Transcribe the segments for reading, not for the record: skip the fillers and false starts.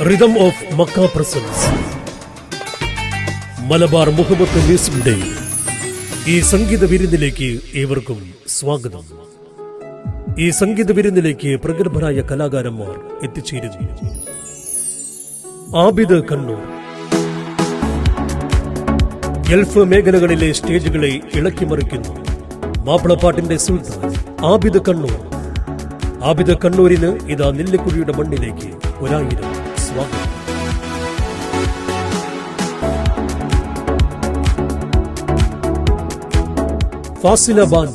Rhythm of Makkah presence Malabar Muhammad music day. ഈ സംഗീത വിരുന്നിലേക്ക് ഏവർക്കും സ്വാഗതം. ഈ സംഗീത വിരുന്നിലേക്ക് പ്രഗത്ഭരായ കലാകാരന്മാർ എത്തിച്ചേരുന്നു. ആബിദ് കണ്ണൂർ ഗൾഫ് മേഖലകളിലെ സ്റ്റേജുകളെ ഇളക്കിമറിക്കുന്നു മാപ്പിളപ്പാട്ടിന്റെ സുൽത്താൻ ആബിദ് കണ്ണൂർ. ആബിദ് കണ്ണൂരിന് ഇതാ നെല്ലിക്കുഴിയുടെ മണ്ണിലേക്ക് 1000 സ്വാഗതം. ഫാസില ബാൻ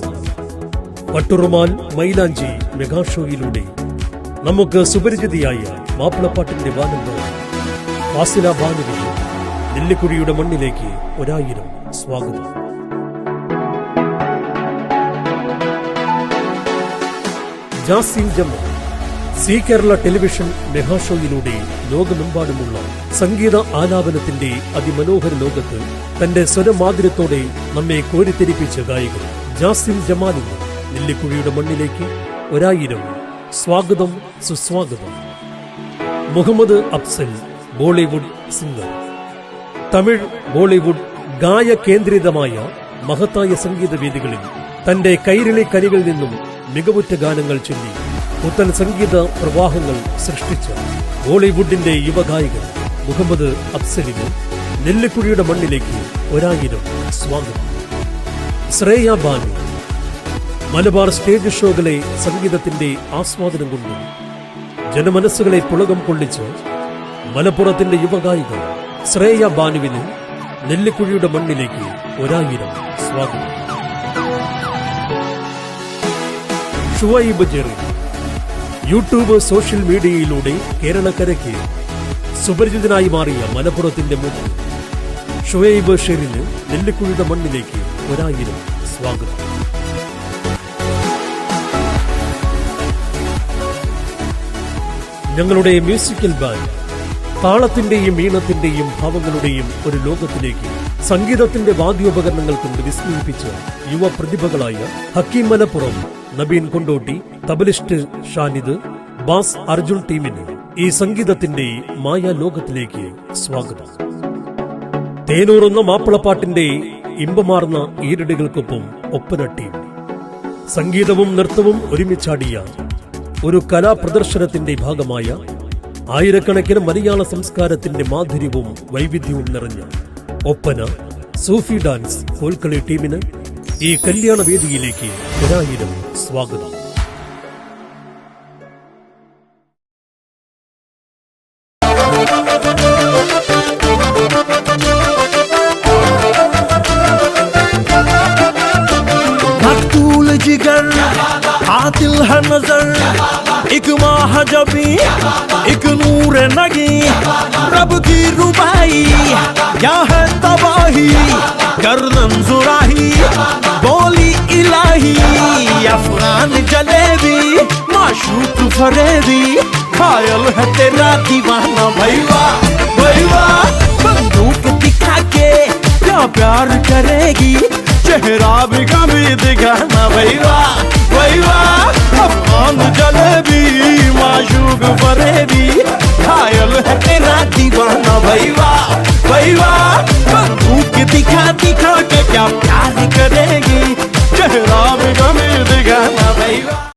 പട്ടുറുമാൽ മൈലാഞ്ചി മെഗാഷോയിലൂടെ നമുക്ക് സുപരിചിതയായ മാപ്പിളപ്പാട്ടിന്റെ വാനന്ദ ഫാസില ബാനുവിന് നെല്ലിക്കുഴിയുടെ മണ്ണിലേക്ക് 1000 സ്വാഗതം. ജാസിം ജമാൽ സി കേരള ടെലിവിഷൻ മെഗാഷോയിലൂടെ ലോകമെമ്പാടുമുള്ള സംഗീത ആലാപനത്തിന്റെ അതിമനോഹര ലോകത്ത് തന്റെ സ്വരമാധുര്യത്തോടെ നമ്മെ കോരിത്തെരിപ്പിച്ച ഗായകൻ ജാസിം ജമാലിന് നെല്ലിക്കുഴിയുടെ മണ്ണിലേക്ക് 1000 സ്വാഗതം, സുസ്വാഗതം. മുഹമ്മദ് അഫ്സൽ ബോളിവുഡ് സിംഗർ. തമിഴ് ബോളിവുഡ് ഗായ കേന്ദ്രിതമായ മഹത്തായ സംഗീത വേദികളിൽ തന്റെ കൈരളി കനികളിൽ നിന്നും മികവുറ്റ ഗാനങ്ങൾ ചൊല്ലി പുത്തൻ സംഗീത പ്രവാഹങ്ങൾ സൃഷ്ടിച്ച ബോളിവുഡിന്റെ യുവഗായകൻ മുഹമ്മദ് അഫ്സലിന് നെല്ലിക്കുഴിയുടെ മണ്ണിലേക്ക് 1000 സ്വാഗതം. ശ്രേയ ബാനു മലബാർ സ്റ്റേജ് ഷോകളെ സംഗീതത്തിന്റെ ആസ്വാദനം കൊണ്ടും ജനമനസ്സുകളെ പുളകം കൊള്ളിച്ച് മലപ്പുറത്തിന്റെ യുവഗായിക ശ്രേയ ബാനുവിന് നെല്ലിക്കുഴിയുടെ മണ്ണിലേക്ക് 1000 സ്വാഗതം. ഷുവൈബ് ജെറി യൂട്യൂബ് സോഷ്യൽ മീഡിയയിലൂടെ കേരളക്കരയ്ക്ക് സുപരിചിതനായി മാറിയ മലപ്പുറത്തിന്റെ മുഖം ഷുവൈബ് ഷെറിന് നെല്ലിക്കുഴിയുടെ മണ്ണിലേക്ക് 1000 സ്വാഗതം. ഞങ്ങളുടെ മ്യൂസിക്കൽ ബാൻഡ് താളത്തിന്റെയും ഈണത്തിന്റെയും ഭാവങ്ങളുടെയും ഒരു ലോകത്തിലേക്ക് സംഗീതത്തിന്റെ വാദ്യോപകരണങ്ങൾ കൊണ്ട് വിസ്മയിപ്പിച്ച യുവ പ്രതിഭകളായ ഹക്കീം മലപ്പുറം, നബീൻ കൊണ്ടോട്ടി, തബലിസ്റ്റ് ഷാനിദ്, ബാസ് അർജുൻ ടീമിന് ഈ സംഗീതത്തിന്റെ മായാ ലോകത്തിലേക്ക് സ്വാഗതം. തേനൂറുന്ന മാപ്പിളപ്പാട്ടിന്റെ ഇമ്പമാർന്ന ഈരടികൾക്കൊപ്പം ഒപ്പന ടീം സംഗീതവും നൃത്തവും ഒരുമിച്ചാടിയ ഒരു കലാപ്രദർശനത്തിന്റെ ഭാഗമായ ആയിരക്കണക്കിന് മലയാള സംസ്കാരത്തിന്റെ മാധുര്യവും വൈവിധ്യവും നിറഞ്ഞ ഒപ്പന, സൂഫി ഡാൻസ്, കോൽക്കളി ടീമിന് ഈ കല്യാണ വേദിയിലേക്ക് 1000 സ്വാഗതം. जिगर आतिल है नजर एक माह जबी एक नूर नगी रब की रुबाई क्या है तबाही गर्दन जुराही बोली इलाही अफगान जलेबी माशूक फरेबी खायल है तेरा दीवाना भैया भैया बंदूक दिखा के क्या प्यार करेगी चेहरा भी कभी दिखाना भैया भैया अफगान जलेबी माशूक फरेबी खायल है तेरा दीवाना भैया भैया बंदूक दिखा दिखा के क्या प्यार करेगी चेहरा भी कभी दिखाना भैया।